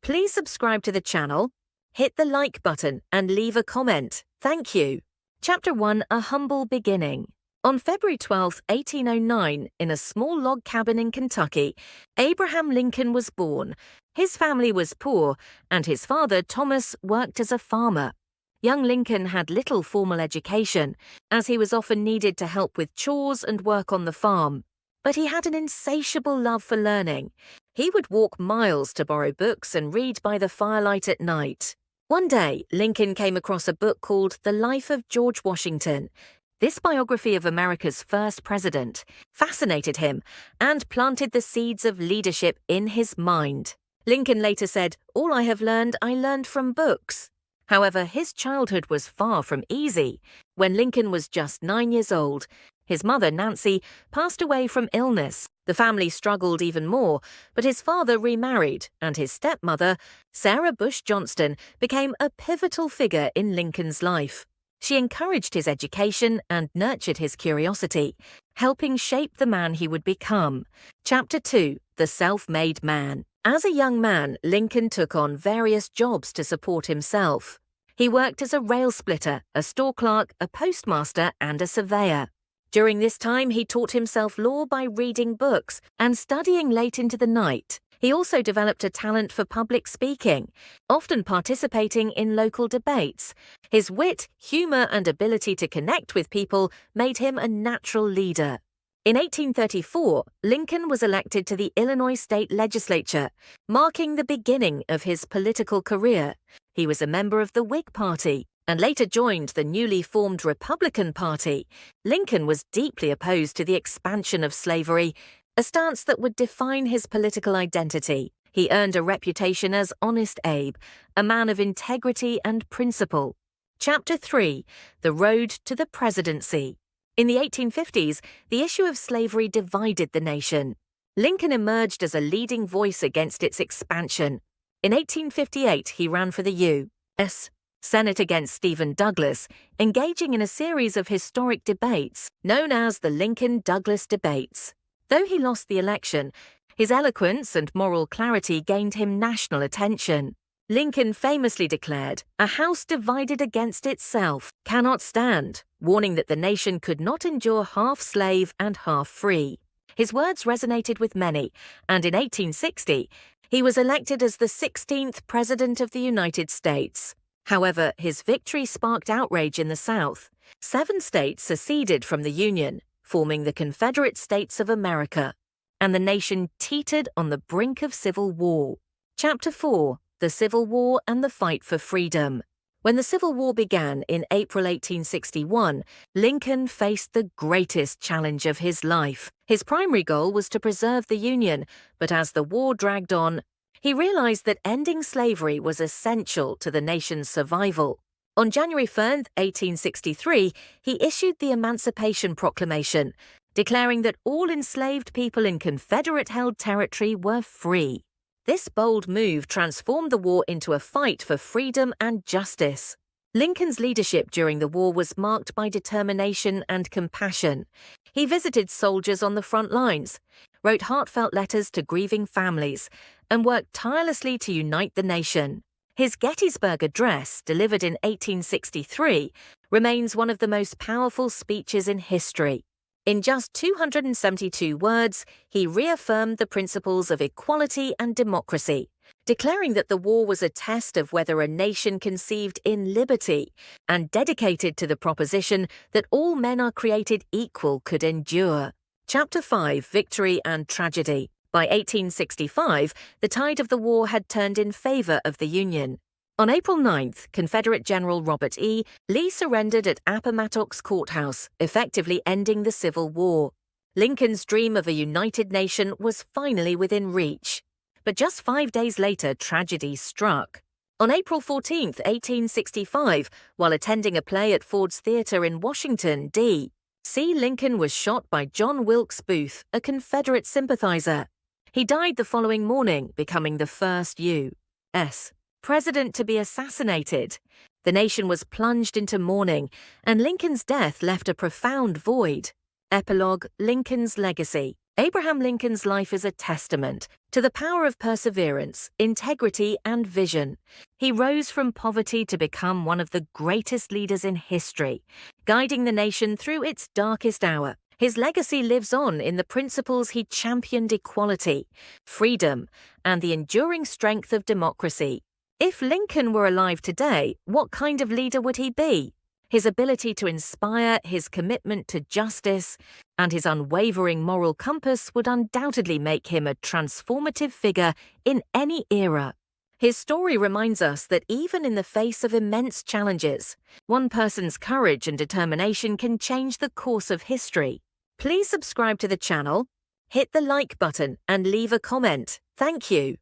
Please subscribe to the channel, hit the like button, and leave a comment. Thank you. Chapter 1: A Humble Beginning. On February 12, 1809, in a small log cabin in Kentucky, Abraham Lincoln was born. His family was poor, and his father, Thomas, worked as a farmer. Young Lincoln had little formal education, as he was often needed to help with chores and work on the farm. But he had an insatiable love for learning. He would walk miles to borrow books and read by the firelight at night. One day, Lincoln came across a book called The Life of George Washington. This biography of America's first president fascinated him and planted the seeds of leadership in his mind. Lincoln later said, "All I learned from books." However, his childhood was far from easy. When Lincoln was just 9 years old, his mother, Nancy, passed away from illness. The family struggled even more, but his father remarried, and his stepmother, Sarah Bush Johnston, became a pivotal figure in Lincoln's life. She encouraged his education and nurtured his curiosity, helping shape the man he would become. Chapter 2: The Self-Made Man. As a young man, Lincoln took on various jobs to support himself. He worked as a rail splitter, a store clerk, a postmaster, and a surveyor. During this time, he taught himself law by reading books and studying late into the night. He also developed a talent for public speaking, often participating in local debates. His wit, humor, and ability to connect with people made him a natural leader. In 1834, Lincoln was elected to the Illinois state legislature, marking the beginning of his political career. He was a member of the Whig Party and later joined the newly formed Republican Party. Lincoln was deeply opposed to the expansion of slavery, a stance that would define his political identity. He earned a reputation as Honest Abe, a man of integrity and principle. Chapter 3: The Road to the Presidency. In the 1850s, the issue of slavery divided the nation. Lincoln emerged as a leading voice against its expansion. In 1858, he ran for the U.S. Senate against Stephen Douglas, engaging in a series of historic debates known as the Lincoln-Douglas debates. Though he lost the election, his eloquence and moral clarity gained him national attention. Lincoln famously declared, "A house divided against itself cannot stand," warning that the nation could not endure half slave and half free. His words resonated with many, and in 1860, he was elected as the 16th President of the United States. However, his victory sparked outrage in the South. 7 states seceded from the Union, forming the Confederate States of America, and the nation teetered on the brink of civil war. Chapter 4: The Civil War and the Fight for Freedom. When the Civil War began in April 1861, Lincoln faced the greatest challenge of his life. His primary goal was to preserve the Union, but as the war dragged on, he realized that ending slavery was essential to the nation's survival. On January 1, 1863, he issued the Emancipation Proclamation, declaring that all enslaved people in Confederate-held territory were free. This bold move transformed the war into a fight for freedom and justice. Lincoln's leadership during the war was marked by determination and compassion. He visited soldiers on the front lines, wrote heartfelt letters to grieving families, and worked tirelessly to unite the nation. His Gettysburg Address, delivered in 1863, remains one of the most powerful speeches in history. In just 272 words, he reaffirmed the principles of equality and democracy, declaring that the war was a test of whether a nation conceived in liberty and dedicated to the proposition that all men are created equal could endure. Chapter 5: Victory and Tragedy. By 1865, the tide of the war had turned in favor of the Union. On April 9th, Confederate General Robert E. Lee surrendered at Appomattox Courthouse, effectively ending the Civil War. Lincoln's dream of a united nation was finally within reach. But just 5 days later, tragedy struck. On April 14, 1865, while attending a play at Ford's Theater in Washington, D.C., Lincoln was shot by John Wilkes Booth, a Confederate sympathizer. He died the following morning, becoming the first U.S. president to be assassinated. The nation was plunged into mourning, and Lincoln's death left a profound void. Epilogue: Lincoln's Legacy. Abraham Lincoln's life is a testament to the power of perseverance, integrity, and vision. He rose from poverty to become one of the greatest leaders in history, guiding the nation through its darkest hour. His legacy lives on in the principles he championed: equality, freedom, and the enduring strength of democracy. If Lincoln were alive today, what kind of leader would he be? His ability to inspire, his commitment to justice, and his unwavering moral compass would undoubtedly make him a transformative figure in any era. His story reminds us that even in the face of immense challenges, one person's courage and determination can change the course of history. Please subscribe to the channel, hit the like button, and leave a comment. Thank you.